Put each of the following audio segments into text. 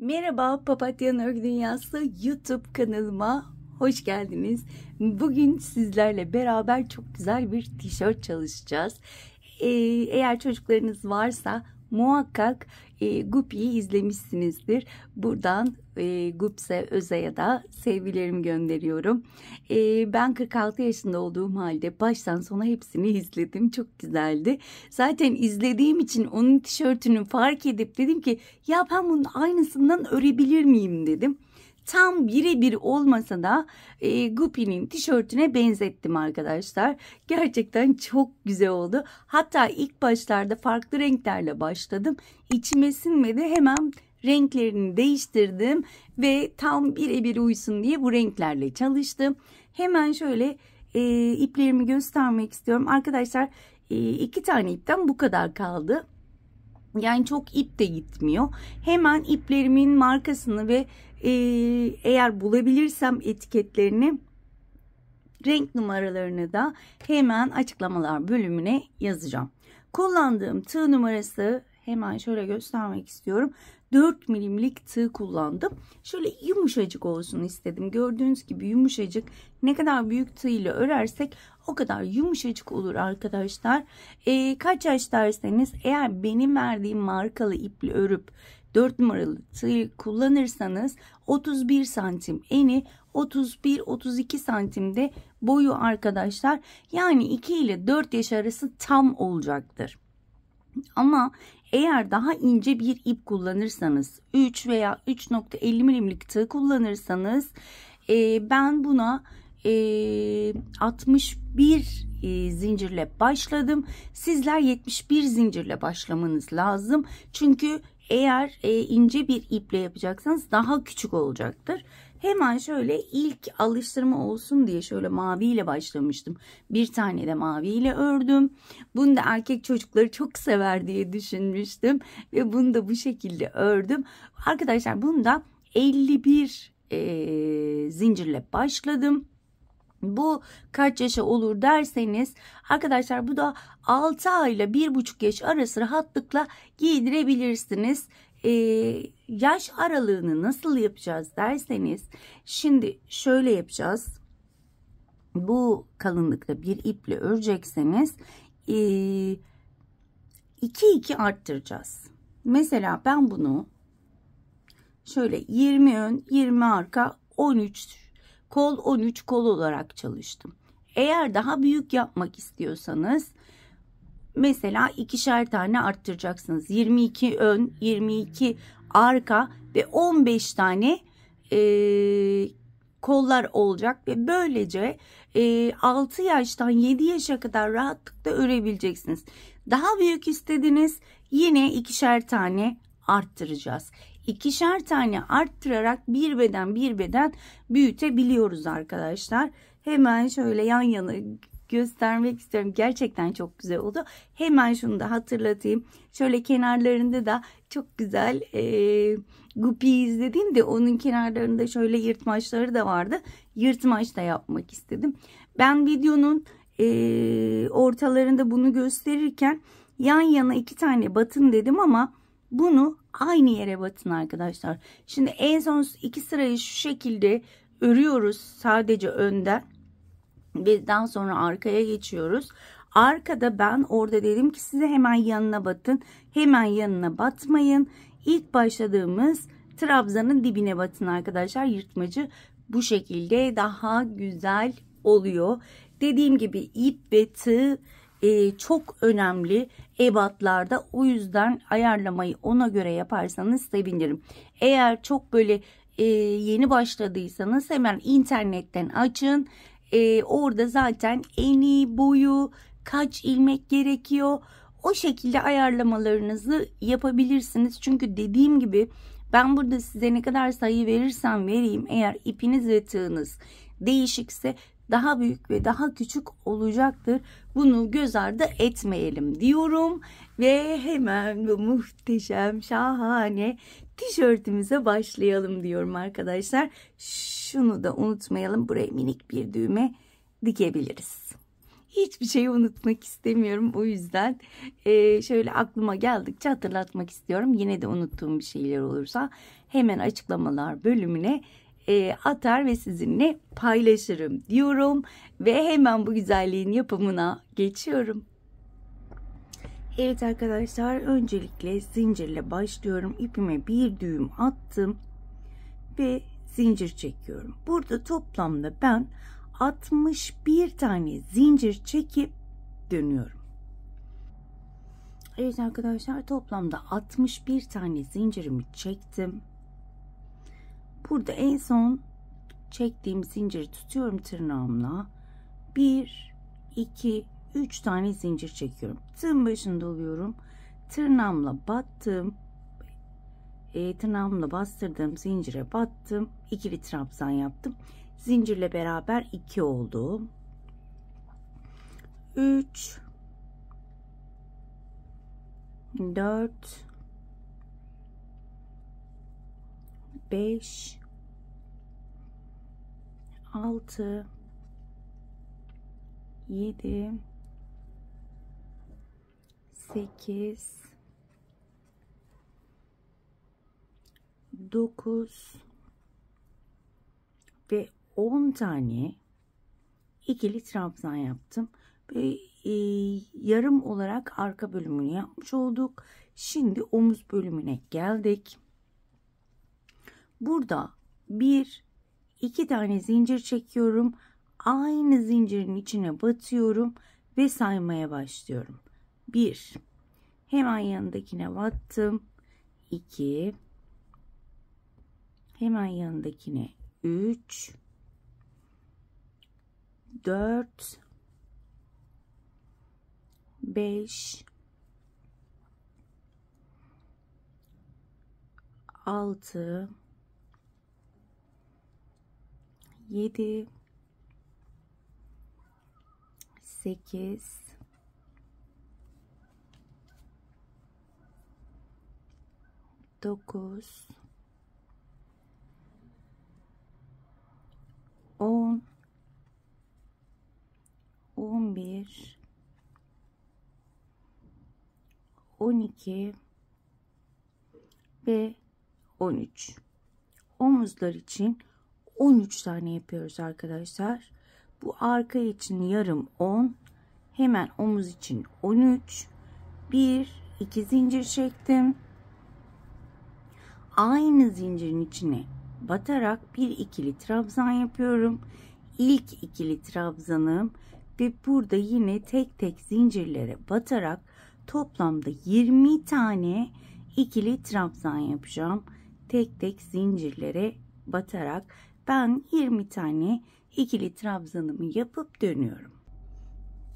Merhaba, Papatya'nın Örgü Dünyası YouTube kanalıma hoş geldiniz. Bugün sizlerle beraber çok güzel bir tişört çalışacağız. Eğer çocuklarınız varsa muhakkak Guppy'yi izlemişsinizdir. Buradan Gupse Özay'a da sevgilerimi gönderiyorum. Ben 46 yaşında olduğum halde baştan sona hepsini izledim. Çok güzeldi. Zaten izlediğim için onun tişörtünü fark edip dedim ki ya ben bunun aynısından örebilir miyim dedim. Tam birebir olmasa da Guppy'nin tişörtüne benzettim arkadaşlar. Gerçekten çok güzel oldu. Hatta ilk başlarda farklı renklerle başladım. İçime sinmedi, hemen renklerini değiştirdim ve tam birebir uysun diye bu renklerle çalıştım. Hemen şöyle iplerimi göstermek istiyorum. Arkadaşlar 2 tane ipten bu kadar kaldı. Yani çok ip de gitmiyor. Hemen iplerimin markasını ve eğer bulabilirsem etiketlerini, renk numaralarını da hemen açıklamalar bölümüne yazacağım. Kullandığım tığ numarası hemen şöyle göstermek istiyorum. 4 milimlik tığ kullandım. Şöyle yumuşacık olsun istedim. Gördüğünüz gibi yumuşacık. Ne kadar büyük tığ ile örersek o kadar yumuşacık olur arkadaşlar. Kaç yaş derseniz, eğer benim verdiğim markalı iple örüp 4 numaralı tığ kullanırsanız 31 santim eni, 31-32 santimde boyu arkadaşlar. Yani 2 ile 4 yaş arası tam olacaktır. Ama eğer daha ince bir ip kullanırsanız, 3 veya 3.50 milimlik tığ kullanırsanız ben buna 61 zincirle başladım. Sizler 71 zincirle başlamanız lazım. Çünkü eğer ince bir iple yapacaksanız daha küçük olacaktır. Hemen şöyle ilk alıştırma olsun diye şöyle maviyle başlamıştım. Bir tane de maviyle ördüm. Bunu da erkek çocukları çok sever diye düşünmüştüm. Ve bunu da bu şekilde ördüm. Arkadaşlar bunu da 51 zincirle başladım. Bu kaç yaşa olur derseniz arkadaşlar, bu da 6 ay ile 1,5 yaş arası rahatlıkla giydirebilirsiniz. Yaş aralığını nasıl yapacağız derseniz, şimdi şöyle yapacağız. Bu kalınlıkta bir iple örecekseniz 2 arttıracağız. Mesela ben bunu şöyle 20 ön 20 arka 13 kol 13 kol olarak çalıştım. Eğer daha büyük yapmak istiyorsanız mesela 2'şer tane arttıracaksınız. 22 ön 22 arka ve 15 tane kollar olacak ve böylece 6 yaştan 7 yaşa kadar rahatlıkla örebileceksiniz. Daha büyük istediniz, yine 2'şer tane arttıracağız. 2'şer tane arttırarak bir beden büyütebiliyoruz arkadaşlar. Hemen şöyle yan yana göstermek istiyorum. Gerçekten çok güzel oldu. Hemen şunu da hatırlatayım. Şöyle kenarlarında da çok güzel Guppy'yi izledim de onun kenarlarında şöyle yırtmaçları da vardı. Yırtmaç da yapmak istedim. Ben videonun ortalarında bunu gösterirken yan yana 2 tane batın dedim ama bunu aynı yere batın arkadaşlar. Şimdi en son 2 sırayı şu şekilde örüyoruz sadece önden ve daha sonra arkaya geçiyoruz. Arkada ben orada dedim ki size hemen yanına batın. Hemen yanına batmayın. İlk başladığımız trabzanın dibine batın arkadaşlar. Yırtmacı bu şekilde daha güzel oluyor. Dediğim gibi ip ve tığ çok önemli ebatlarda, o yüzden ayarlamayı ona göre yaparsanız sevinirim. Eğer çok böyle yeni başladıysanız hemen internetten açın. Orada zaten eni, boyu, kaç ilmek gerekiyor, o şekilde ayarlamalarınızı yapabilirsiniz. Çünkü dediğim gibi ben burada size ne kadar sayı verirsem vereyim, eğer ipiniz ve tığınız değişikse daha büyük ve daha küçük olacaktır. Bunu göz ardı etmeyelim diyorum ve hemen bu muhteşem, şahane tişörtümüze başlayalım diyorum arkadaşlar. Şunu da unutmayalım, buraya minik bir düğme dikebiliriz. hiçbir şeyi unutmak istemiyorum. O yüzden şöyle aklıma geldikçe hatırlatmak istiyorum. Yine de unuttuğum bir şeyler olursa hemen açıklamalar bölümüne atar ve sizinle paylaşırım diyorum. Ve hemen bu güzelliğin yapımına geçiyorum. Evet arkadaşlar, öncelikle zincirle başlıyorum. İpime bir düğüm attım ve zincir çekiyorum. Burada toplamda ben 61 tane zincir çekip dönüyorum. Evet arkadaşlar, toplamda 61 tane zincirimi çektim. Burada en son çektiğim zinciri tutuyorum tırnağımla. 1 2 3 tane zincir çekiyorum. Tığın başında oluyorum. Tırnağımla battım. Tırnağımla bastırdığım zincire battım. İkili trabzan yaptım. Zincirle beraber 2 oldu. 3 4 5 6 7 8 9 ve 10 tane ikili trabzan yaptım. Ve yarım olarak arka bölümünü yapmış olduk. Şimdi omuz bölümüne geldik. Burada 2 tane zincir çekiyorum. Aynı zincirin içine batıyorum ve saymaya başlıyorum. 1, hemen yanındakine battım. 2, hemen yanındakine 3, 4, 5, 6, 7, 8, 9, 10, 11, 12 ve 13. Omuzlar için 13 tane yapıyoruz arkadaşlar. Bu arka için yarım 10. Hemen omuz için 13. 2 zincir çektim. Aynı zincirin içine batarak bir ikili trabzan yapıyorum. İlk ikili trabzanım ve burada yine tek tek zincirlere batarak toplamda 20 tane ikili trabzan yapacağım. Tek tek zincirlere batarak ben 20 tane ikili trabzanımı yapıp dönüyorum.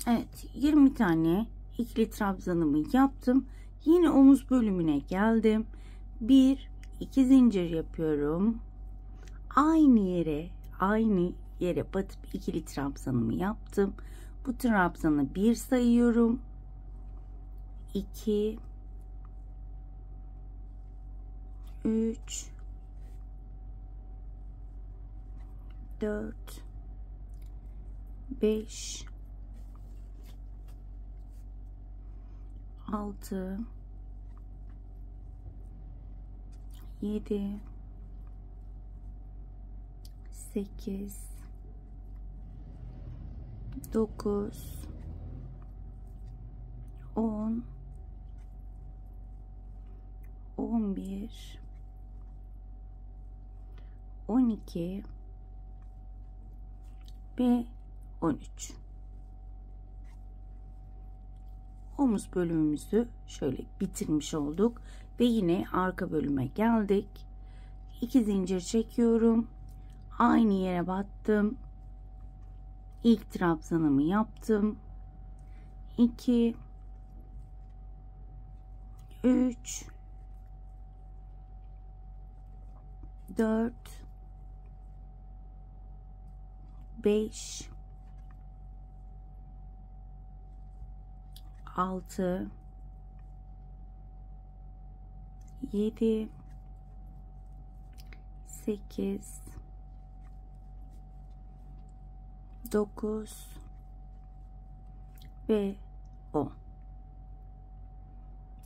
Evet, 20 tane ikili trabzanımı yaptım. Yine omuz bölümüne geldim. 2 zincir yapıyorum. Aynı yere batıp ikili trabzanımı yaptım. Bu trabzanı 1 sayıyorum. 2 3 4 5 6 7 8 9 10 11 12 ve 13. Omuz bölümümüzü şöyle bitirmiş olduk ve yine arka bölüme geldik. 2 zincir çekiyorum. Aynı yere battım. İlk trabzanımı yaptım. 2 3 4 5 6 7 8 9 ve 10.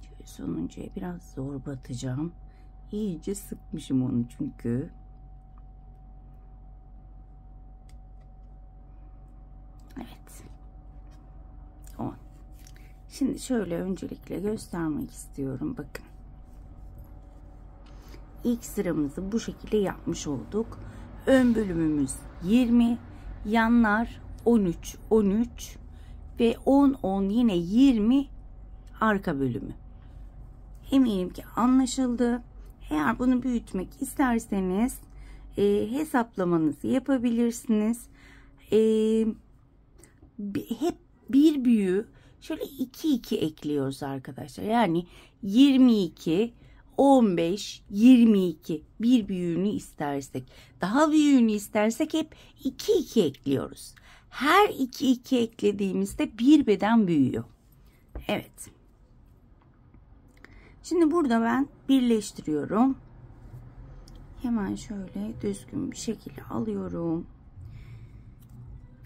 Şöyle sonuncuya biraz zor batacağım. İyice sıkmışım onu çünkü. Evet. 10. Şimdi şöyle öncelikle göstermek istiyorum. Bakın. İlk sıramızı bu şekilde yapmış olduk. Ön bölümümüz 20, yanlar 13, 13 ve 10, 10 yine 20 arka bölümü. Eminim ki anlaşıldı. Eğer bunu büyütmek isterseniz hesaplamanızı yapabilirsiniz. Hep bir büyüğü şöyle 2 2 ekliyoruz arkadaşlar. Yani 22, 15, 22 bir büyüğünü istersek, daha büyüğünü istersek hep 2 2 ekliyoruz. Her 2 2 eklediğimizde bir beden büyüyor. Evet. Şimdi burada ben birleştiriyorum. Hemen şöyle düzgün bir şekilde alıyorum.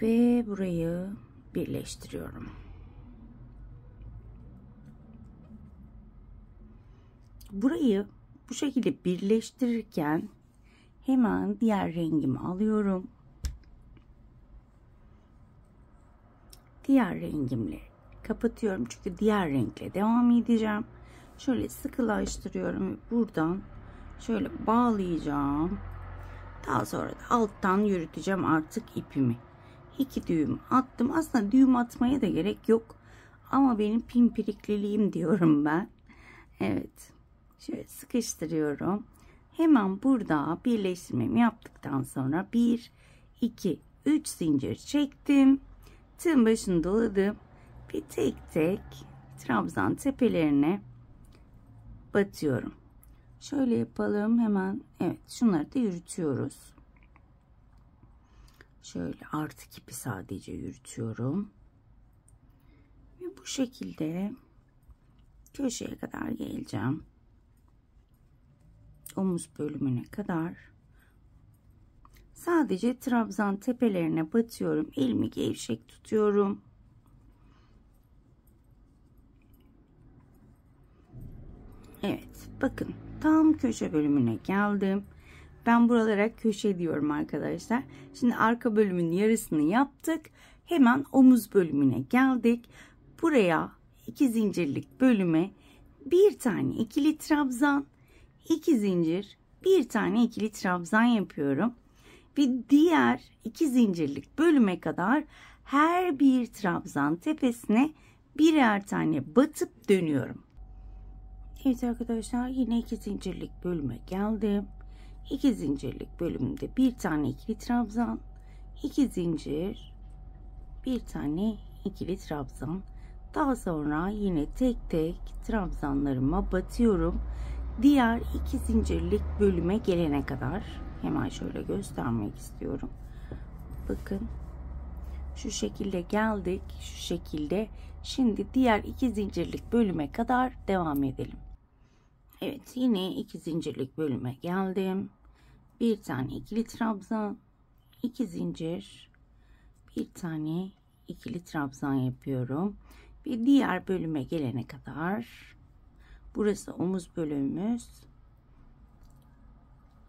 Ve burayı birleştiriyorum. Burayı bu şekilde birleştirirken hemen diğer rengimi alıyorum. Diğer rengimle kapatıyorum çünkü diğer renkle devam edeceğim. Şöyle sıkılaştırıyorum ve buradan şöyle bağlayacağım. Daha sonra da alttan yürüteceğim artık ipimi. 2 düğüm attım. Aslında düğüm atmaya da gerek yok. Ama benim pimpirikliliğim diyorum ben. Evet. Şöyle sıkıştırıyorum. Hemen burada birleştirmemi yaptıktan sonra 1, 2, 3 zincir çektim. Tığın başını doladım. Bir tek tek trabzan tepelerine batıyorum. Şöyle yapalım hemen. Evet, şunları da yürütüyoruz. Şöyle artık ipi sadece yürütüyorum. Ve bu şekilde köşeye kadar geleceğim. Omuz bölümüne kadar. Sadece trabzan tepelerine batıyorum. Elimi gevşek tutuyorum. Evet, bakın tam köşe bölümüne geldim. Ben buralara köşe diyorum arkadaşlar. Şimdi arka bölümün yarısını yaptık. Hemen omuz bölümüne geldik. Buraya 2 zincirlik bölüme bir tane ikili trabzan, 2 zincir, bir tane ikili trabzan yapıyorum. Ve diğer 2 zincirlik bölüme kadar her bir trabzan tepesine birer tane batıp dönüyorum. Evet arkadaşlar, yine 2 zincirlik bölüme geldim. 2 zincirlik bölümde bir tane ikili trabzan, 2 zincir, bir tane ikili trabzan. Daha sonra yine tek tek trabzanlarıma batıyorum. Diğer 2 zincirlik bölüme gelene kadar hemen şöyle göstermek istiyorum. Bakın şu şekilde geldik, şu şekilde. Şimdi diğer 2 zincirlik bölüme kadar devam edelim. Evet, yine 2 zincirlik bölüme geldim. Bir tane ikili trabzan, 2 zincir, bir tane ikili trabzan yapıyorum. Ve diğer bölüme gelene kadar, burası omuz bölümümüz.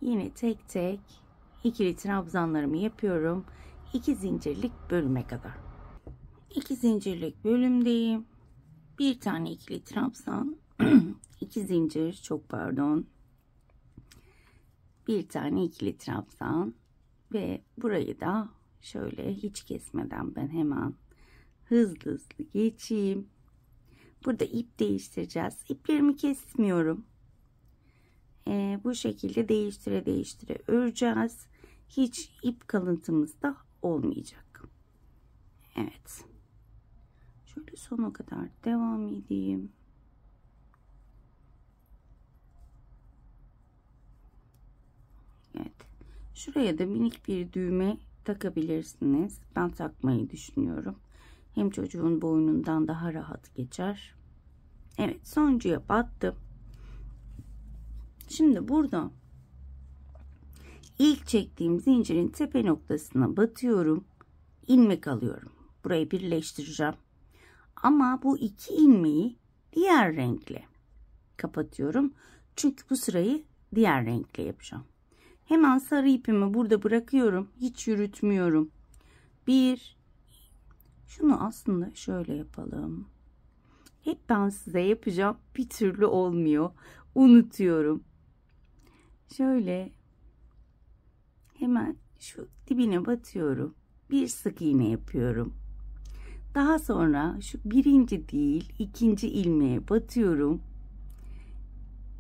Yine tek tek ikili trabzanlarımı yapıyorum. 2 zincirlik bölüme kadar. 2 zincirlik bölümdeyim. Bir tane ikili trabzan, 2 zincir, çok pardon. Bir tane ikili trabzan ve burayı da şöyle hiç kesmeden ben hemen hızlı geçeyim. Burada ip değiştireceğiz. İplerimi kesmiyorum. Bu şekilde değiştire öreceğiz. Hiç ip kalıntımız da olmayacak. Evet. Şöyle sona kadar devam edeyim. Evet. Şuraya da minik bir düğme takabilirsiniz. Ben takmayı düşünüyorum. Hem çocuğun boynundan daha rahat geçer. Evet, sonuncuya battım. Şimdi burada ilk çektiğim zincirin tepe noktasına batıyorum. İlmek alıyorum. Burayı birleştireceğim. Ama bu 2 ilmeği diğer renkle kapatıyorum. Çünkü bu sırayı diğer renkle yapacağım. Hemen sarı ipimi burada bırakıyorum. Hiç yürütmüyorum. Şunu aslında şöyle yapalım. Hep ben size yapacağım. Bir türlü olmuyor. Unutuyorum. Şöyle hemen şu dibine batıyorum. Bir sık iğne yapıyorum. Daha sonra şu birinci değil, ikinci ilmeğe batıyorum.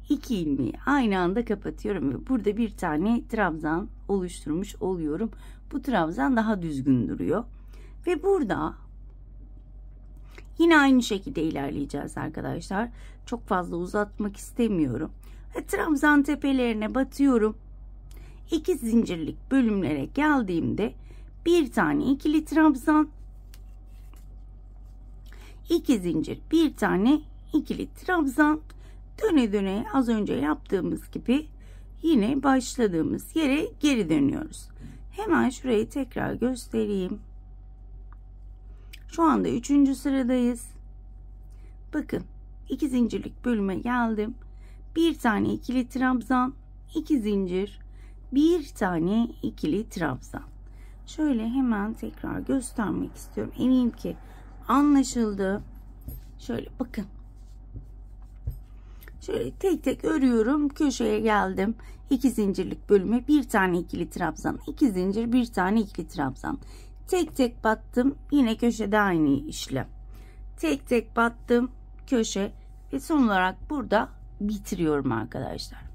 2 ilmeği aynı anda kapatıyorum ve burada bir tane trabzan oluşturmuş oluyorum. Bu trabzan daha düzgün duruyor. Ve burada yine aynı şekilde ilerleyeceğiz arkadaşlar. Çok fazla uzatmak istemiyorum. Trabzan tepelerine batıyorum. 2 zincirlik bölümlere geldiğimde bir tane ikili trabzan, 2 zincir, bir tane ikili trabzan, döne döne az önce yaptığımız gibi yine başladığımız yere geri dönüyoruz. Hemen şurayı tekrar göstereyim. Şu anda 3. sıradayız. Bakın 2 zincirlik bölüme geldim. Bir tane ikili trabzan, 2 zincir, bir tane ikili trabzan. Şöyle hemen tekrar göstermek istiyorum. Eminim ki anlaşıldı. Şöyle bakın. Şöyle tek tek örüyorum. Köşeye geldim. 2 zincirlik bölüme bir tane ikili trabzan, 2 zincir, bir tane ikili trabzan. Tek tek battım. Yine köşede aynı işlem. Tek tek battım. Köşe ve son olarak burada bitiriyorum arkadaşlar.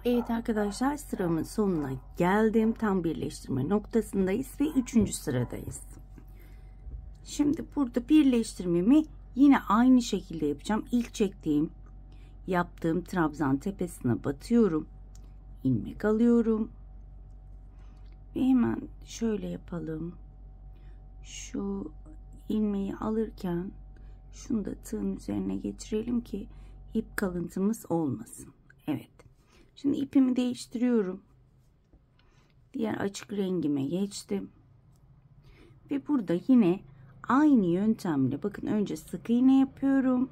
Evet arkadaşlar, sıramın sonuna geldim. Tam birleştirme noktasındayız ve 3. sıradayız. Şimdi burada birleştirmemi yine aynı şekilde yapacağım. İlk yaptığım trabzan tepesine batıyorum. İlmek alıyorum. Ve hemen şöyle yapalım. Şu ilmeği alırken şunu da tığın üzerine geçirelim ki ip kalıntımız olmasın. Evet. Şimdi ipimi değiştiriyorum. Diğer açık rengime geçtim. Ve burada yine aynı yöntemle bakın, önce sık iğne yapıyorum.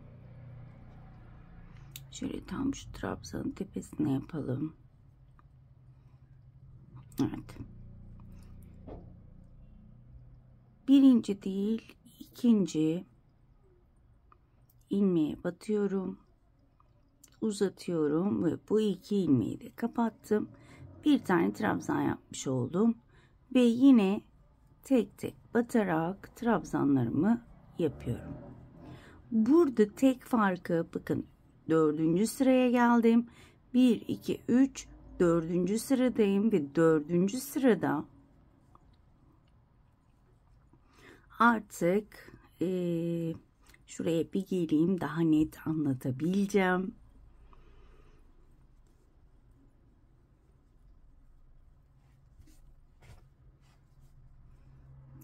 Şöyle tam şu trabzanın tepesine yapalım. Evet. Birinci değil, ikinci ilmeğe batıyorum. Uzatıyorum ve bu 2 ilmeği de kapattım. Bir tane trabzan yapmış oldum. Ve yine tek tek batarak trabzanlarımı yapıyorum. Burada tek farkı bakın, 4. sıraya geldim. 1, 2, 3, 4. sıradayım ve 4. sırada artık şuraya bir geleyim, daha net anlatabileceğim.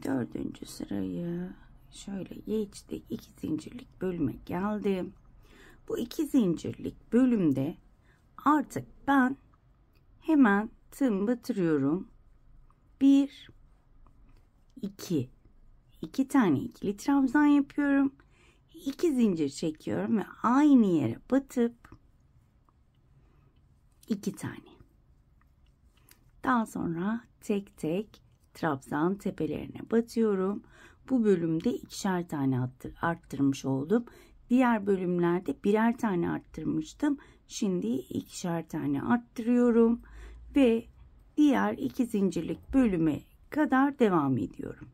Dördüncü sırayı şöyle geçtik. 2 zincirlik bölüme geldim. Bu 2 zincirlik bölümde artık ben hemen tığımı batırıyorum. 1, 2 tane ikili trabzan yapıyorum. 2 zincir çekiyorum ve aynı yere batıp 2 tane. Daha sonra tek tek trabzan tepelerine batıyorum. Bu bölümde 2'şer tane arttırmış oldum. Diğer bölümlerde birer tane arttırmıştım. Şimdi 2'şer tane arttırıyorum ve diğer 2 zincirlik bölüme kadar devam ediyorum.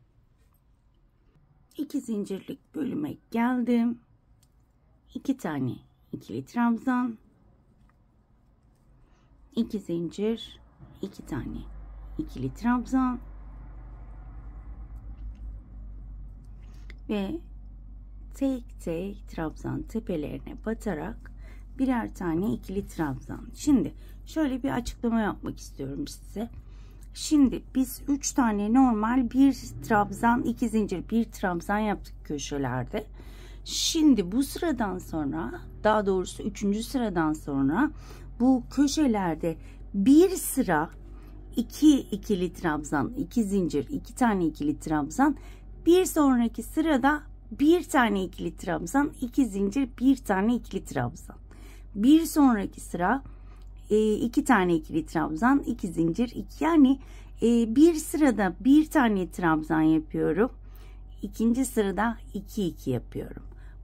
2 zincirlik bölüme geldim. 2 tane ikili trabzan, 2 zincir, 2 tane ikili trabzan ve tek tek trabzan tepelerine batarak birer tane ikili trabzan. Şimdi şöyle bir açıklama yapmak istiyorum size. Şimdi biz 3 tane normal, bir trabzan, 2 zincir, bir trabzan yaptık köşelerde. Şimdi bu sıradan sonra, daha doğrusu 3. sıradan sonra bu köşelerde bir sıra 2 ikili trabzan, 2 zincir, 2 tane ikili trabzan, bir sonraki sırada bir tane ikili trabzan, 2 zincir, bir tane ikili trabzan. Bir sonraki sıra 2 tane ikili trabzan, 2 zincir, 2, yani bir sırada bir tane trabzan yapıyorum. İkinci sırada 2 2 yapıyorum.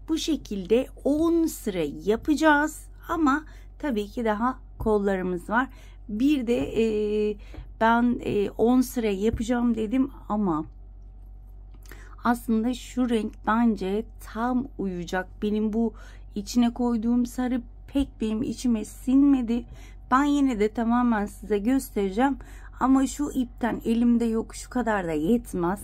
Bu şekilde 10 sıra yapacağız ama tabii ki daha kollarımız var. Bir de ben 10 sıra yapacağım dedim ama aslında şu renk bence tam uyacak. Benim bu içine koyduğum sarı pek benim içime sinmedi. Ben yine de tamamen size göstereceğim. Ama şu ipten elimde yok, şu kadar da yetmez.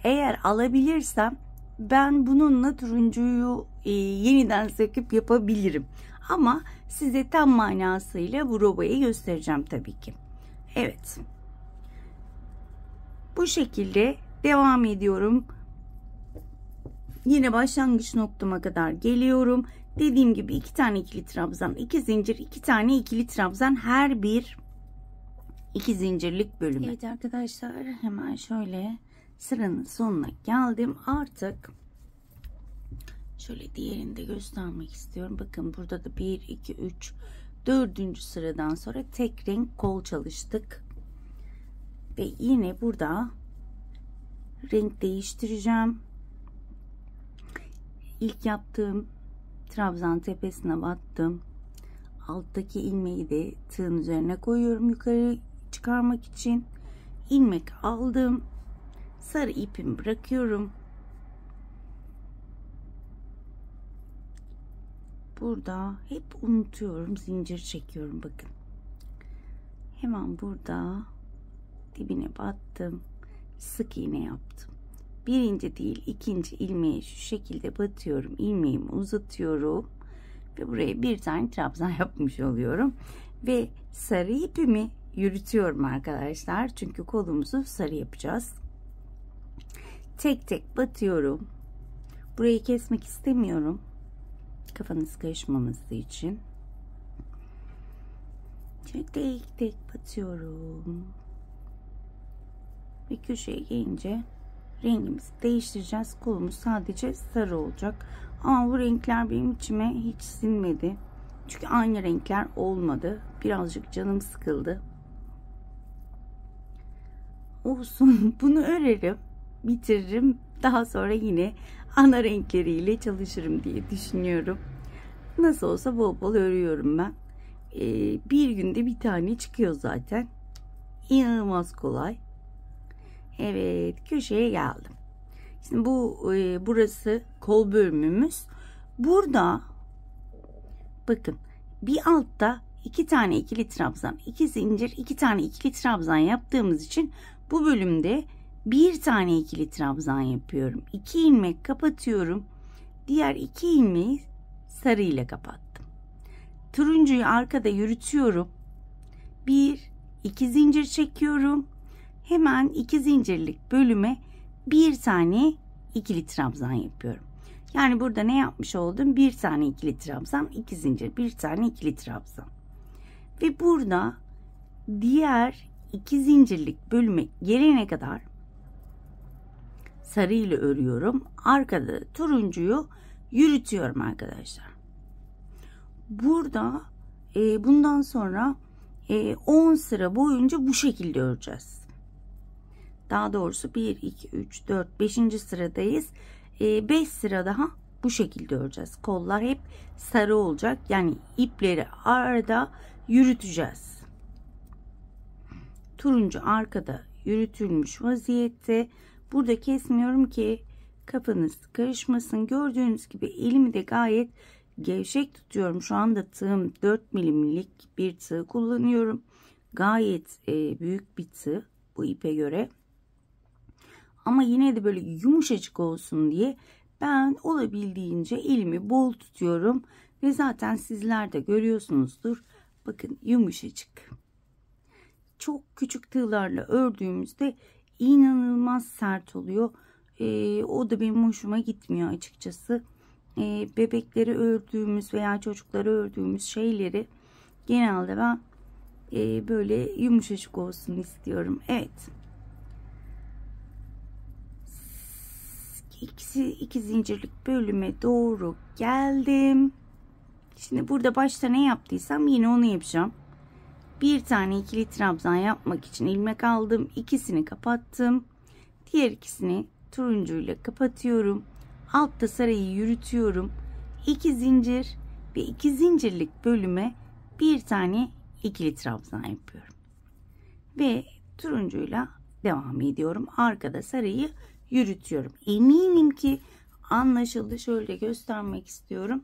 Eğer alabilirsem ben bununla turuncuyu yeniden söküp yapabilirim. Ama size tam manasıyla bu robayı göstereceğim tabii ki. Evet. Bu şekilde devam ediyorum. Yine başlangıç noktama kadar geliyorum. Dediğim gibi 2 tane ikili trabzan, 2 zincir, 2 tane ikili trabzan, her bir 2 zincirlik bölümü. Evet arkadaşlar, hemen şöyle sıranın sonuna geldim. Artık şöyle diğerini de göstermek istiyorum. Bakın burada da 1 2 3 4. sıradan sonra tek renk kol çalıştık. Ve yine burada renk değiştireceğim. İlk yaptığım trabzan tepesine battım. Alttaki ilmeği de tığın üzerine koyuyorum yukarı çıkarmak için. İlmek aldım. Sarı ipimi bırakıyorum. Burada hep unutuyorum, zincir çekiyorum, bakın. Hemen burada dibine battım. Sık iğne yaptım. Birinci değil, ikinci ilmeğe şu şekilde batıyorum. İlmeğimi uzatıyorum. Ve buraya bir tane trabzan yapmış oluyorum. Ve sarı ipimi yürütüyorum arkadaşlar. Çünkü kolumuzu sarı yapacağız. Tek tek batıyorum. Burayı kesmek istemiyorum. Kafanız karışmaması için. Şöyle tek tek batıyorum. Ve köşeye gelince rengimizi değiştireceğiz. Kolumuz sadece sarı olacak. Ama bu renkler benim içime hiç sinmedi. Çünkü aynı renkler olmadı. Birazcık canım sıkıldı. Olsun. Bunu örerim. Bitiririm. Daha sonra yine ana renkleriyle çalışırım diye düşünüyorum. Nasıl olsa bol bol örüyorum ben. Bir günde bir tane çıkıyor zaten. İnanılmaz kolay. Evet, köşeye geldim. Şimdi burası kol bölümümüz. Burada bakın, bir altta 2 tane ikili trabzan, 2 zincir, 2 tane ikili trabzan yaptığımız için bu bölümde bir tane ikili trabzan yapıyorum. 2 ilmek kapatıyorum. Diğer 2 ilmeği sarı ile kapattım. Turuncuyu arkada yürütüyorum. 1 2 zincir çekiyorum. Hemen 2 zincirlik bölüme bir tane ikili trabzan yapıyorum. Yani burada ne yapmış oldum? Bir tane ikili trabzan, 2 zincir, bir tane ikili trabzan. Ve burada diğer 2 zincirlik bölüme gelene kadar sarı ile örüyorum. Arkada turuncuyu yürütüyorum arkadaşlar. Burada bundan sonra 10 sıra boyunca bu şekilde öreceğiz. Daha doğrusu 1 2 3 4 5. sıradayız. 5 sıra daha bu şekilde öreceğiz. Kollar hep sarı olacak. Yani ipleri arada yürüteceğiz. Turuncu arkada yürütülmüş vaziyette. Burada kesmiyorum ki kafanız karışmasın. Gördüğünüz gibi elimi de gayet gevşek tutuyorum. Şu anda tığım 4 milimlik bir tığ kullanıyorum. Gayet büyük bir tığ bu ipe göre. Ama yine de böyle yumuşacık olsun diye ben olabildiğince elimi bol tutuyorum. Ve zaten sizler de görüyorsunuzdur. Bakın, yumuşacık. Çok küçük tığlarla ördüğümüzde inanılmaz sert oluyor. O da benim hoşuma gitmiyor açıkçası. Bebekleri ördüğümüz veya çocukları ördüğümüz şeyleri genelde ben böyle yumuşacık olsun istiyorum. Evet. iki zincirlik bölüme doğru geldim. Şimdi burada başta ne yaptıysam yine onu yapacağım. Bir tane ikili trabzan yapmak için ilmek aldım. İkisini kapattım. Diğer ikisini turuncuyla kapatıyorum. Altta sarıyı yürütüyorum. 2 zincir ve 2 zincirlik bölüme bir tane ikili trabzan yapıyorum. Ve turuncuyla devam ediyorum. Arkada sarıyı yürütüyorum. Eminim ki anlaşıldı. Şöyle göstermek istiyorum.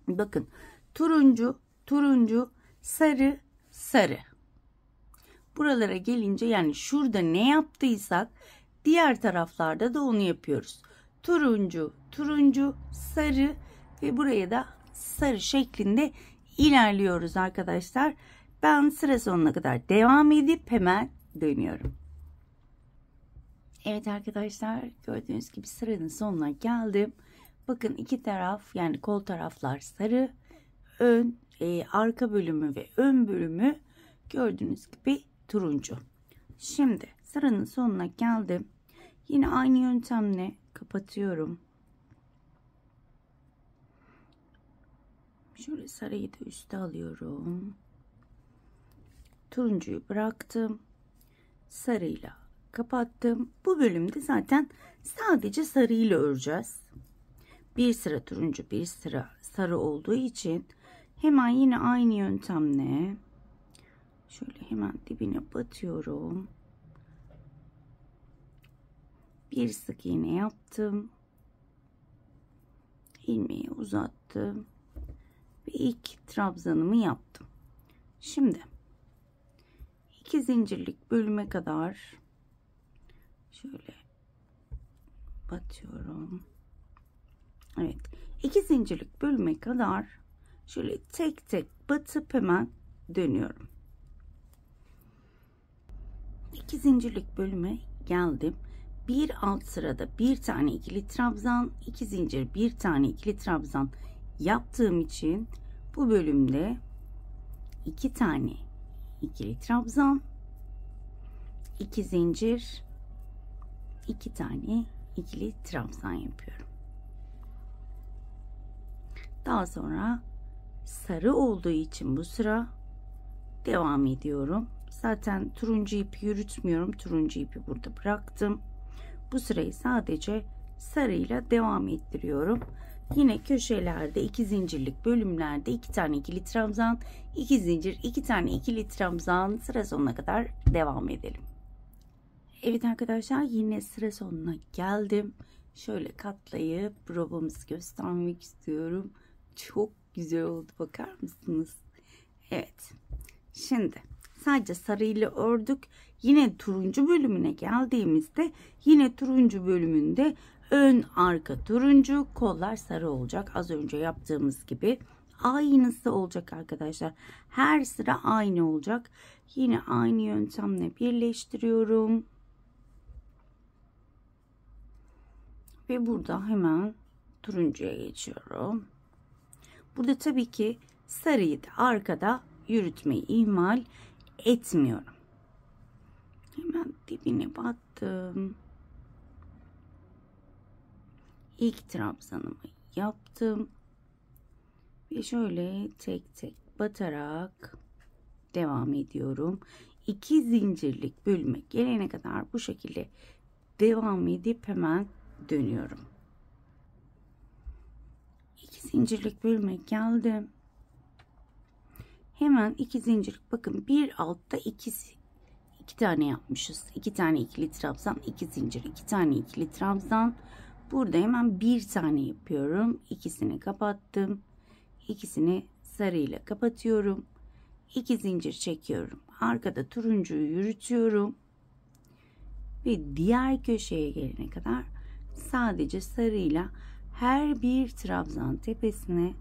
Bakın, turuncu, turuncu, sarı, sarı. Buralara gelince, yani şurada ne yaptıysak diğer taraflarda da onu yapıyoruz. Turuncu, turuncu, sarı ve buraya da sarı şeklinde ilerliyoruz arkadaşlar. Ben sıra sonuna kadar devam edip hemen dönüyorum. Evet arkadaşlar, gördüğünüz gibi sıranın sonuna geldim. Bakın, iki taraf, yani kol taraflar sarı, arka bölümü ve ön bölümü gördüğünüz gibi turuncu. Şimdi sıranın sonuna geldim. Yine aynı yöntemle kapatıyorum. Şöyle sarıyı da üste alıyorum. Turuncuyu bıraktım. Sarıyla kapattım. Bu bölümde zaten sadece sarıyla öreceğiz. Bir sıra turuncu, bir sıra sarı olduğu için hemen yine aynı yöntemle şöyle hemen dibine batıyorum. Bir sık iğne yaptım. İlmeği uzattım ve ilk trabzanımı yaptım. Şimdi 2 zincirlik bölüme kadar şöyle batıyorum. Evet, 2 zincirlik bölüme kadar şöyle tek tek batıp hemen dönüyorum. 2 zincirlik bölüme geldim. Bir alt sırada bir tane ikili trabzan, 2 zincir, bir tane ikili trabzan yaptığım için bu bölümde 2 tane ikili trabzan, 2 zincir, 2 tane ikili trabzan yapıyorum. Daha sonra sarı olduğu için bu sıra devam ediyorum. Zaten turuncu ipi yürütmüyorum. Turuncu ipi burada bıraktım. Bu sırayı sadece sarıyla devam ettiriyorum. Yine köşelerde 2 zincirlik bölümlerde 2 tane ikili trabzan, 2 zincir, 2 tane ikili trabzan, sıra sonuna kadar devam edelim. Evet arkadaşlar, yine sıra sonuna geldim. Şöyle katlayıp robamızı göstermek istiyorum. Çok güzel oldu, bakar mısınız? Evet. Şimdi sadece sarıyla ördük. Yine turuncu bölümüne geldiğimizde yine turuncu bölümünde ön arka turuncu, kollar sarı olacak. Az önce yaptığımız gibi aynısı olacak arkadaşlar. Her sıra aynı olacak. Yine aynı yöntemle birleştiriyorum. Ve burada hemen turuncuya geçiyorum. Burada tabii ki sarıyı da arkada yürütmeyi ihmal etmiyorum. Hemen dibine battım. İlk trabzanımı yaptım. Ve şöyle tek tek batarak devam ediyorum. 2 zincirlik bölüme gelene kadar bu şekilde devam edip hemen dönüyorum. 2 zincirlik bölüme geldim. Hemen 2 zincirlik, bakın bir altta 2 tane yapmışız. 2 tane ikili trabzan, 2 zincir, 2 tane ikili trabzan. Burada hemen bir tane yapıyorum. İkisini kapattım. İkisini sarıyla kapatıyorum. 2 zincir çekiyorum. Arkada turuncuyu yürütüyorum. Ve diğer köşeye gelene kadar sadece sarıyla her bir trabzan tepesine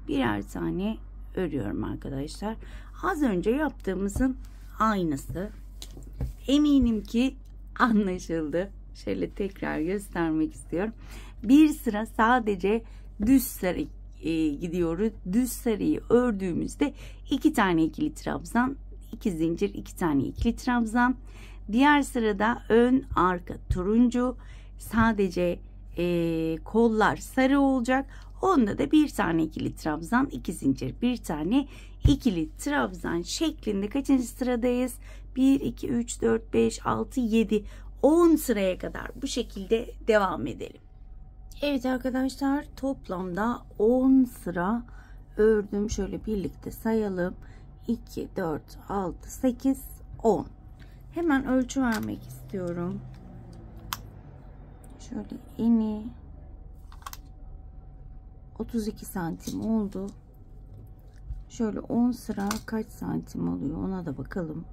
birer tane örüyorum arkadaşlar. Az önce yaptığımızın aynısı. Eminim ki anlaşıldı. Şöyle tekrar göstermek istiyorum. Bir sıra sadece düz sarı gidiyoruz. Düz sarıyı ördüğümüzde 2 tane ikili trabzan, 2 zincir, 2 tane ikili trabzan. Diğer sırada ön arka turuncu, sadece kollar sarı olacak. Onda da bir tane ikili trabzan, 2 zincir, bir tane ikili trabzan şeklinde kaçıncı sıradayız? 1, 2, 3, 4, 5, 6, 7, 10 sıraya kadar bu şekilde devam edelim. Evet arkadaşlar, toplamda 10 sıra ördüm. Şöyle birlikte sayalım. 2, 4, 6, 8, 10. Hemen ölçü vermek istiyorum. Şöyle eni 32 santim oldu. Şöyle 10 sıra kaç santim oluyor ona da bakalım.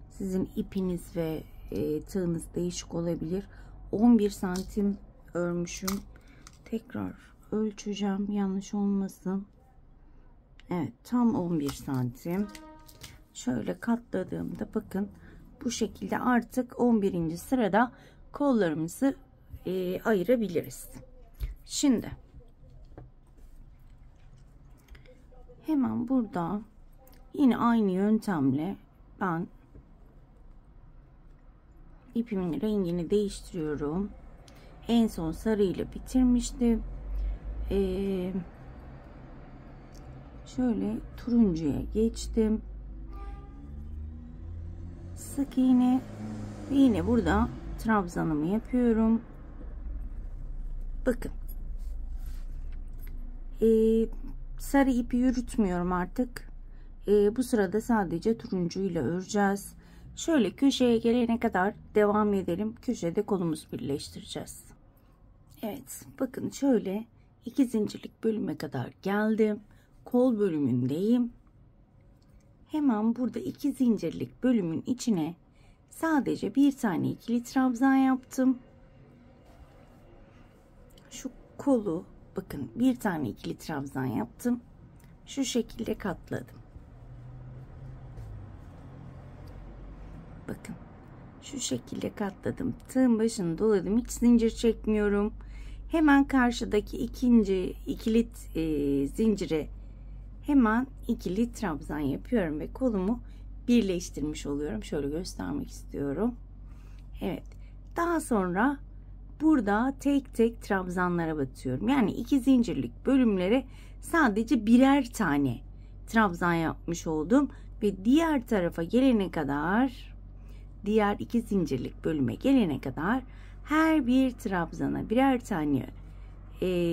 Sizin ipiniz ve tığınız değişik olabilir. 11 santim örmüşüm. Tekrar ölçeceğim, yanlış olmasın. Evet, tam 11 santim. Şöyle katladığımda bakın bu şekilde artık 11. sırada kollarımızı ayırabiliriz. Şimdi hemen burada yine aynı yöntemle ben ipimin rengini değiştiriyorum. En son sarıyla bitirmiştim. Şöyle turuncuya geçtim. Sık iğne ve yine burada trabzanımı yapıyorum. Bakın. Sarı ipi yürütmüyorum artık. Bu sırada sadece turuncuyla öreceğiz. Şöyle köşeye gelene kadar devam edelim. Köşede kolumuzu birleştireceğiz. Evet, bakın şöyle 2 zincirlik bölüme kadar geldim. Kol bölümündeyim. Hemen burada 2 zincirlik bölümün içine sadece bir tane ikili trabzan yaptım. Şu kolu bakın bir tane ikili trabzan yaptım. Şu şekilde katladım. Bakın şu şekilde katladım. Tığın başını doladım. Hiç zincir çekmiyorum. Hemen karşıdaki ikinci ikili zincire hemen ikili trabzan yapıyorum ve kolumu birleştirmiş oluyorum. Şöyle göstermek istiyorum. Evet. Daha sonra burada tek tek trabzanlara batıyorum. Yani 2 zincirlik bölümlere sadece birer tane trabzan yapmış oldum ve diğer tarafa gelene kadar, diğer 2 zincirlik bölüme gelene kadar her bir trabzana birer tane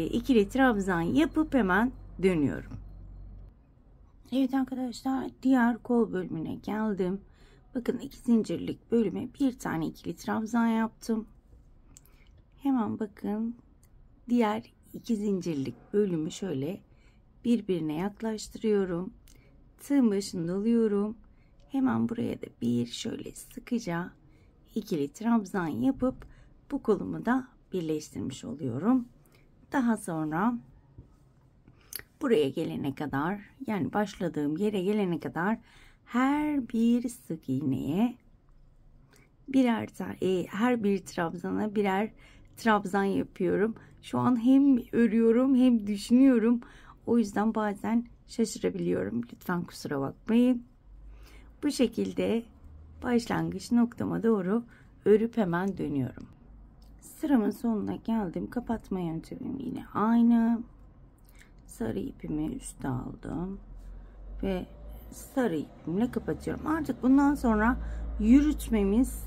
ikili trabzan yapıp hemen dönüyorum. Evet arkadaşlar, diğer kol bölümüne geldim. Bakın 2 zincirlik bölüme bir tane ikili trabzan yaptım. Hemen bakın diğer 2 zincirlik bölümü şöyle birbirine yaklaştırıyorum. Tığın başını doluyorum. Hemen buraya da bir şöyle sıkıca ikili trabzan yapıp bu kolumu da birleştirmiş oluyorum. Daha sonra buraya gelene kadar, yani başladığım yere gelene kadar her bir sık iğneye birer tane, her bir trabzana birer trabzan yapıyorum. Şu an hem örüyorum hem düşünüyorum. O yüzden bazen şaşırabiliyorum. Lütfen kusura bakmayın. Bu şekilde başlangıç noktama doğru örüp hemen dönüyorum. Sıramın sonuna geldim. Kapatma yöntemim yine aynı. Sarı ipimi üste aldım ve sarı ipimle kapatıyorum. Artık bundan sonra yürütmemiz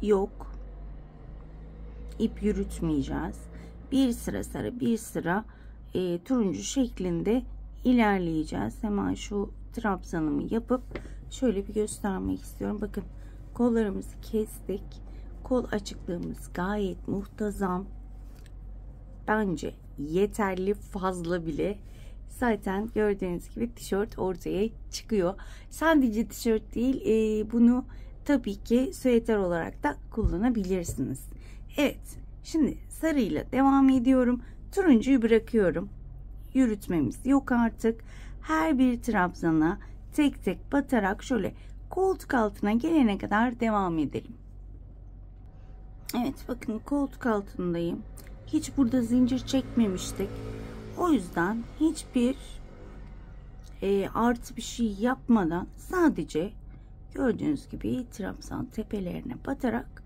yok. İp yürütmeyeceğiz. Bir sıra sarı, bir sıra turuncu şeklinde ilerleyeceğiz. Hemen şu trabzanımı yapıp şöyle bir göstermek istiyorum. Bakın kollarımızı kestik. Kol açıklığımız gayet muhtazam. Bence yeterli, fazla bile. Zaten gördüğünüz gibi tişört ortaya çıkıyor. Sadece tişört değil, bunu tabii ki süeter olarak da kullanabilirsiniz. Evet, şimdi sarıyla devam ediyorum. Turuncuyu bırakıyorum. Yürütmemiz yok artık. Her bir trabzana tek tek batarak şöyle koltuk altına gelene kadar devam edelim. Evet, bakın koltuk altındayım. Hiç burada zincir çekmemiştik. O yüzden hiçbir artı bir şey yapmadan sadece gördüğünüz gibi trabzan tepelerine batarak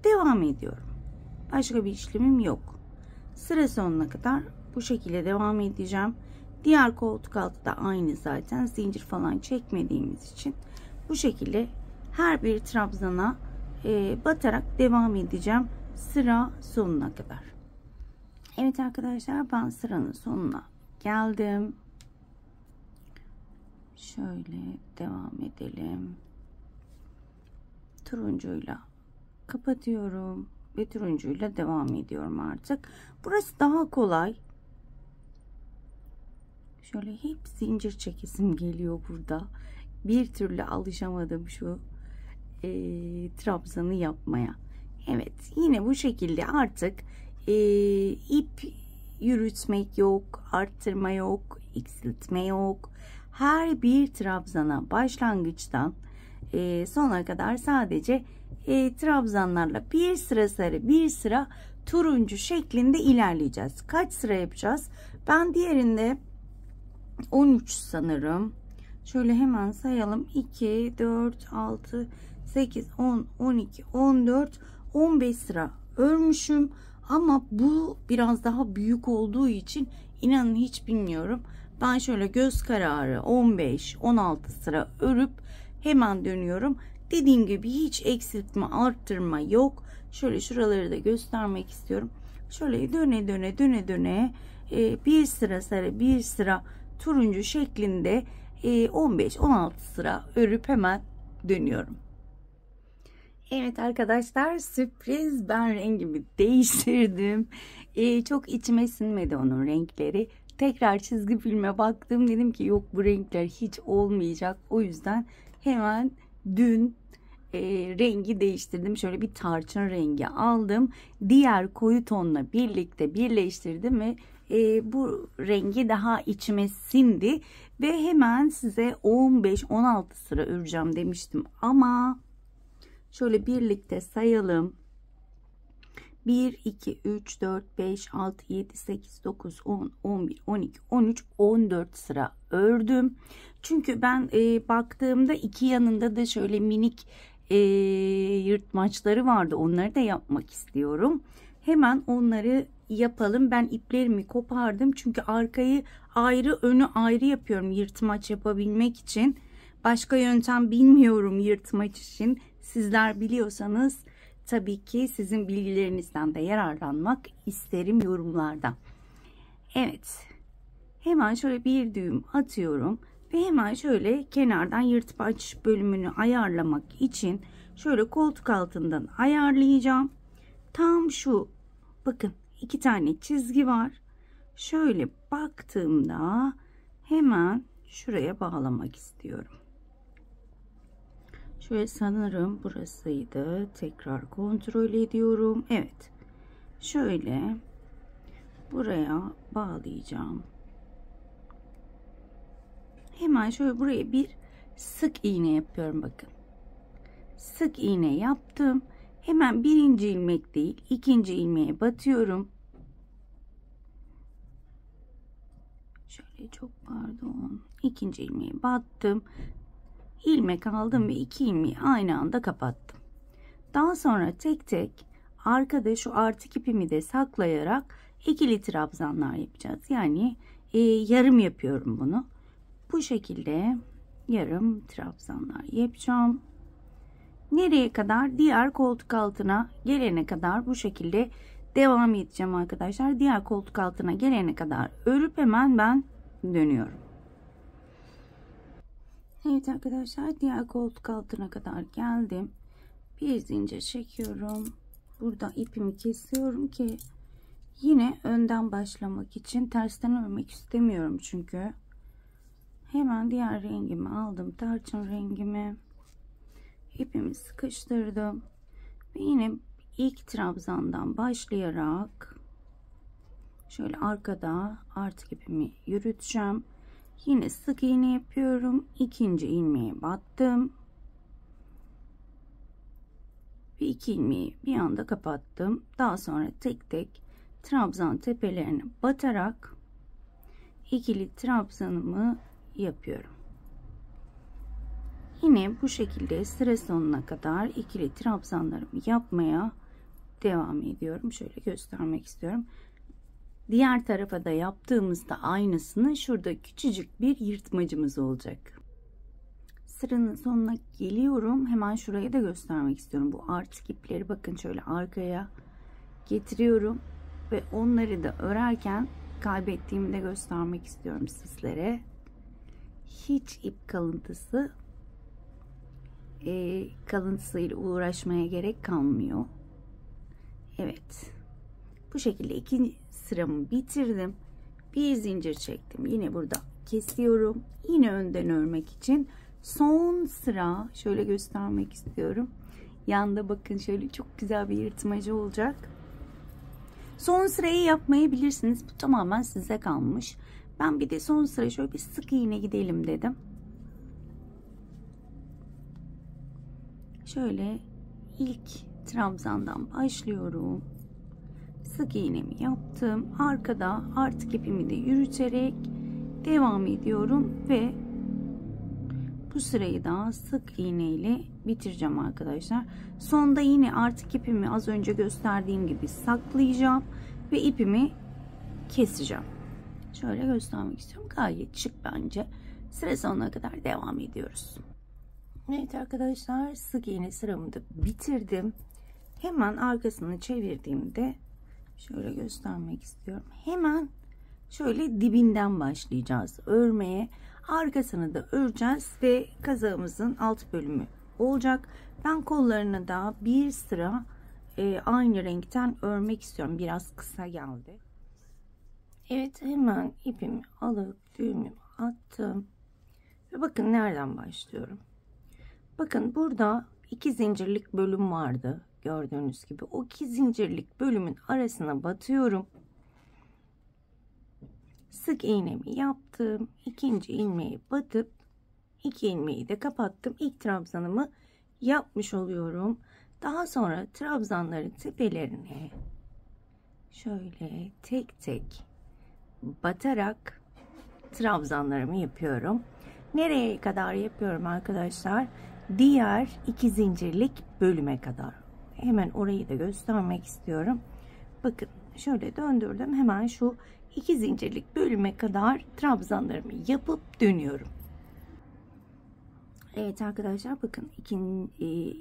devam ediyorum. Başka bir işlemim yok. sıra sonuna kadar bu şekilde devam edeceğim. Diğer koltuk altı da aynı zaten, zincir falan çekmediğimiz için bu şekilde her bir trabzana batarak devam edeceğim sıra sonuna kadar. Evet arkadaşlar, ben sıranın sonuna geldim. Şöyle devam edelim. Turuncuyla kapatıyorum ve turuncuyla devam ediyorum artık. Burası daha kolay. Şöyle hep zincir çekesim geliyor burada. Bir türlü alışamadım şu trabzanı yapmaya. Evet, yine bu şekilde artık ip yürütmek yok, arttırma yok, eksiltme yok. Her bir trabzana başlangıçtan sona kadar sadece trabzanlarla bir sıra sarı, bir sıra turuncu şeklinde ilerleyeceğiz. Kaç sıra yapacağız? Ben diğerinde 13 sanırım. Şöyle hemen sayalım. 2, 4, 6, 8, 10, 12, 14, 15 sıra örmüşüm. Ama bu biraz daha büyük olduğu için inanın hiç bilmiyorum. Ben şöyle göz kararı 15, 16 sıra örüp hemen dönüyorum. Dediğim gibi hiç eksiltme, arttırma yok. Şöyle şuraları da göstermek istiyorum. Şöyle döne bir sıra sarı, bir sıra turuncu şeklinde 15-16 sıra örüp hemen dönüyorum. Evet arkadaşlar, sürpriz, ben rengimi değiştirdim. Çok içime sinmedi onun renkleri. Tekrar çizgi filme baktım, dedim ki yok, bu renkler hiç olmayacak. O yüzden hemen dün rengi değiştirdim. Şöyle bir tarçın rengi aldım. Diğer koyu tonla birlikte birleştirdim ve bu rengi daha içime sindi. Ve hemen size 15-16 sıra öreceğim demiştim ama şöyle birlikte sayalım. 1, 2, 3, 4, 5, 6, 7, 8, 9, 10, 11, 12, 13, 14 sıra ördüm. Çünkü ben baktığımda iki yanında da şöyle minik yırtmaçları vardı. Onları da yapmak istiyorum. Hemen onları yapalım. Ben iplerimi kopardım. Çünkü arkayı ayrı, önü ayrı yapıyorum yırtmaç yapabilmek için. Başka yöntem bilmiyorum yırtmaç için. Sizler biliyorsanız tabii ki sizin bilgilerinizden de yararlanmak isterim yorumlarda. Evet. Hemen şöyle bir düğüm atıyorum. Ve hemen şöyle kenardan yırtmaç bölümünü ayarlamak için şöyle koltuk altından ayarlayacağım. Tam şu, bakın 2 tane çizgi var. Şöyle baktığımda hemen şuraya bağlamak istiyorum. Şöyle sanırım burasıydı. Tekrar kontrol ediyorum. Evet. Şöyle buraya bağlayacağım. Hemen şöyle buraya bir sık iğne yapıyorum, bakın. Sık iğne yaptım. Hemen birinci ilmek değil, ikinci ilmeğe batıyorum. Şöyle, çok pardon. İkinci ilmeğe battım. İlmek aldım ve 2 ilmeği aynı anda kapattım. Daha sonra tek tek arkada şu artık ipimi de saklayarak ikili trabzanlar yapacağız. Yani yarım yapıyorum bunu. Bu şekilde yarım trabzanlar yapacağım. Nereye kadar? Diğer koltuk altına gelene kadar bu şekilde devam edeceğim arkadaşlar. Diğer koltuk altına gelene kadar örüp hemen ben dönüyorum. Evet arkadaşlar, diğer koltuk altına kadar geldim. Bir zincir çekiyorum. Burada ipimi kesiyorum ki yine önden başlamak için, tersten örmek istemiyorum çünkü. Hemen diğer rengimi aldım, tarçın rengimi. İpimi sıkıştırdım ve yine ilk trabzandan başlayarak şöyle arkada artık ipimi yürüteceğim. Yine sık iğne yapıyorum. İkinci ilmeğe battım ve 2 ilmeği bir anda kapattım. Daha sonra tek tek trabzan tepelerine batarak ikili trabzanımı yapıyorum. Yine bu şekilde sıra sonuna kadar ikili trabzanlarımı yapmaya devam ediyorum. Şöyle göstermek istiyorum. Diğer tarafa da yaptığımızda aynısını şurada küçücük bir yırtmacımız olacak. Sıranın sonuna geliyorum. Hemen şuraya da göstermek istiyorum. Bu artık ipleri bakın şöyle arkaya getiriyorum ve onları da örerken kaybettiğimi de göstermek istiyorum sizlere. Hiç ip kalıntısıyla uğraşmaya gerek kalmıyor. Evet. Bu şekilde iki sıramı bitirdim. Bir zincir çektim. Yine burada kesiyorum. Yine önden örmek için son sıra şöyle göstermek istiyorum. Yanda bakın şöyle çok güzel bir yırtmacı olacak. Son sırayı yapmayabilirsiniz. Bu tamamen size kalmış. Ben bir de son sıra şöyle bir sık iğne gidelim dedim. Şöyle ilk trabzandan başlıyorum. Sık iğnemi yaptım. Arkada artık ipimi de yürüterek devam ediyorum ve bu sırayı da sık iğne ile bitireceğim arkadaşlar. Sonda yine artık ipimi az önce gösterdiğim gibi saklayacağım ve ipimi keseceğim. Şöyle göstermek istiyorum. Gayet şık bence. Sıra sonuna kadar devam ediyoruz. Evet arkadaşlar, sık iğne sıramı da bitirdim. Hemen arkasını çevirdiğimde şöyle göstermek istiyorum. Hemen şöyle dibinden başlayacağız örmeye. Arkasını da öreceğiz ve kazağımızın alt bölümü olacak. Ben kollarını da bir sıra aynı renkten örmek istiyorum. Biraz kısa geldi. Evet, hemen ipimi alıp düğümümü attım. Ve bakın nereden başlıyorum. Bakın burada 2 zincirlik bölüm vardı. Gördüğünüz gibi o 2 zincirlik bölümün arasına batıyorum. Sık iğnemi yaptım. İkinci ilmeği batıp 2 ilmeği de kapattım. İlk trabzanımı yapmış oluyorum. Daha sonra trabzanların tepelerine şöyle tek tek batarak trabzanlarımı yapıyorum. Nereye kadar yapıyorum arkadaşlar? Diğer 2 zincirlik bölüme kadar. Hemen orayı da göstermek istiyorum. Bakın şöyle döndürdüm. Hemen şu 2 zincirlik bölüme kadar trabzanlarımı yapıp dönüyorum. Evet arkadaşlar, bakın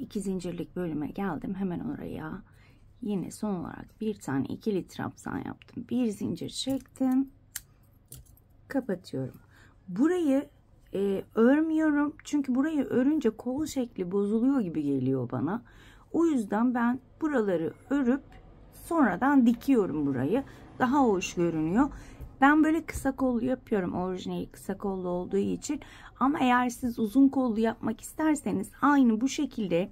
2 zincirlik bölüme geldim. Hemen oraya yine son olarak bir tane ikili trabzan yaptım. Bir zincir çektim. Kapatıyorum. Burayı örmüyorum. Çünkü burayı örünce kol şekli bozuluyor gibi geliyor bana. O yüzden ben buraları örüp sonradan dikiyorum burayı. Daha hoş görünüyor. Ben böyle kısa kollu yapıyorum. Orijinali kısa kollu olduğu için. Ama eğer siz uzun kollu yapmak isterseniz aynı bu şekilde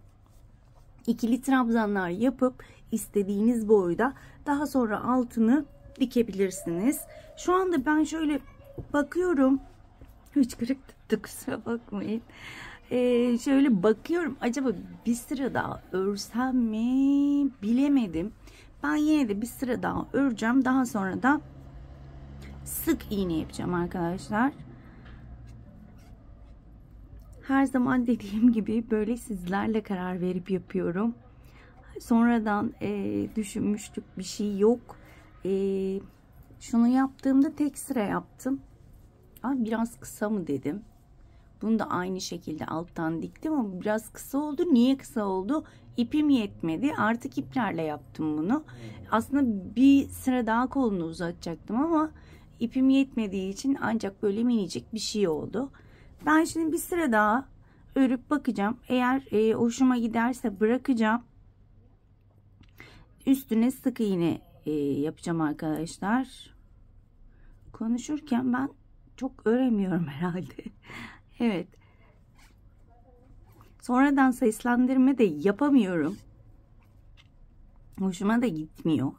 ikili trabzanlar yapıp istediğiniz boyda daha sonra altını dikebilirsiniz. Şu anda ben şöyle bakıyorum. Hıçkırık tuttu, kusura bakmayın. Şöyle bakıyorum, acaba bir sıra daha örsem mi bilemedim. Ben yine de bir sıra daha öreceğim. Daha sonra da sık iğne yapacağım arkadaşlar. Her zaman dediğim gibi böyle sizlerle karar verip yapıyorum. Sonradan düşünmüştük, bir şey yok. Şunu yaptığımda tek sıra yaptım. Biraz kısa mı dedim. Bunu da aynı şekilde alttan diktim ama biraz kısa oldu. Niye kısa oldu? İpim yetmedi. Artık iplerle yaptım bunu. Aslında bir sıra daha kolunu uzatacaktım ama ipim yetmediği için ancak böyle minicik bir şey oldu. Ben şimdi bir sıra daha örüp bakacağım. Eğer hoşuma giderse bırakacağım. Üstüne sık iğne yapacağım arkadaşlar. Konuşurken ben çok öremiyorum herhalde. Evet. Sonradan seslendirme de yapamıyorum. Hoşuma da gitmiyor.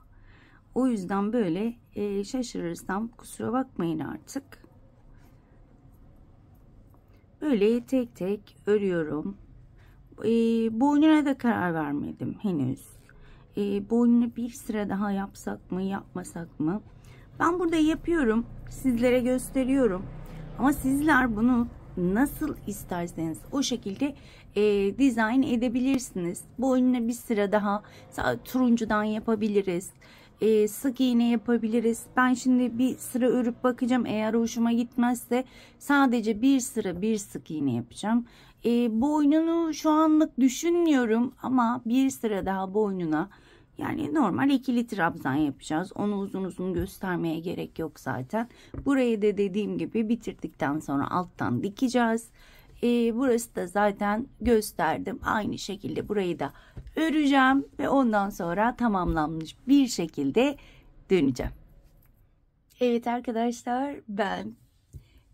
O yüzden böyle şaşırırsam kusura bakmayın artık. Böyle tek tek örüyorum. Boynuna da karar vermedim henüz. Boynunu bir sıra daha yapsak mı yapmasak mı? Ben burada yapıyorum. Sizlere gösteriyorum. Ama sizler bunu nasıl isterseniz o şekilde dizayn edebilirsiniz. Boynuna bir sıra daha turuncudan yapabiliriz. Sık iğne yapabiliriz. Ben şimdi bir sıra örüp bakacağım. Eğer hoşuma gitmezse sadece bir sıra bir sık iğne yapacağım. Boynunu şu anlık düşünmüyorum ama bir sıra daha boynuna, yani normal ikili trabzan yapacağız. Onu uzun uzun göstermeye gerek yok zaten. Burayı da dediğim gibi bitirdikten sonra alttan dikeceğiz. Burası da zaten gösterdim. Aynı şekilde burayı da öreceğim ve ondan sonra tamamlanmış bir şekilde döneceğim. Evet arkadaşlar, ben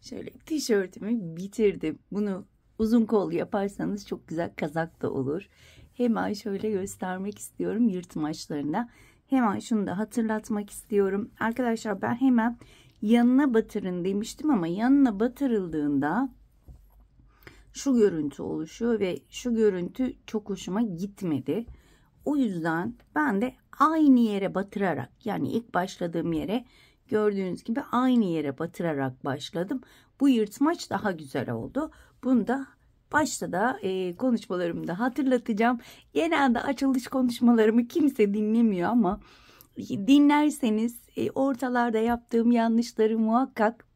şöyle tişörtümü bitirdim. Bunu uzun kol yaparsanız çok güzel kazak da olur. Hemen şöyle göstermek istiyorum yırtmaçlarına. Hemen şunu da hatırlatmak istiyorum. Arkadaşlar, ben hemen yanına batırın demiştim ama yanına batırıldığında şu görüntü oluşuyor ve şu görüntü çok hoşuma gitmedi. O yüzden ben de aynı yere batırarak, yani ilk başladığım yere gördüğünüz gibi aynı yere batırarak başladım. Bu yırtmaç daha güzel oldu. Bunu da başta da konuşmalarımda hatırlatacağım. Genelde açılış konuşmalarımı kimse dinlemiyor ama dinlerseniz ortalarda yaptığım yanlışları muhakkak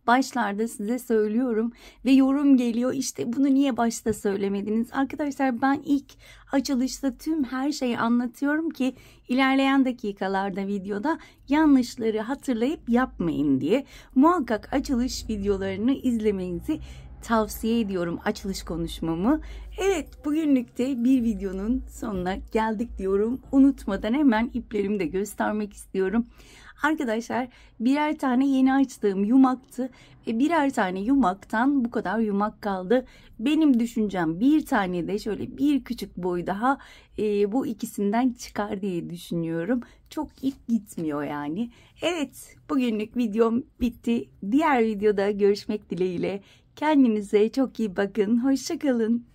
başlarda size söylüyorum ve yorum geliyor, işte bunu niye başta söylemediniz? Arkadaşlar, ben ilk açılışta tüm her şeyi anlatıyorum ki ilerleyen dakikalarda videoda yanlışları hatırlayıp yapmayın diye. Muhakkak açılış videolarını izlemenizi tavsiye ediyorum, açılış konuşmamı. Evet, bugünlük de bir videonun sonuna geldik diyorum. Unutmadan hemen iplerimi de göstermek istiyorum. Arkadaşlar, birer tane yeni açtığım yumaktı ve birer tane yumaktan bu kadar yumak kaldı. Benim düşüncem bir tane de şöyle bir küçük boy daha bu ikisinden çıkar diye düşünüyorum. Çok ip gitmiyor yani. Evet, bugünlük videom bitti. Diğer videoda görüşmek dileğiyle. Kendinize çok iyi bakın. Hoşça kalın.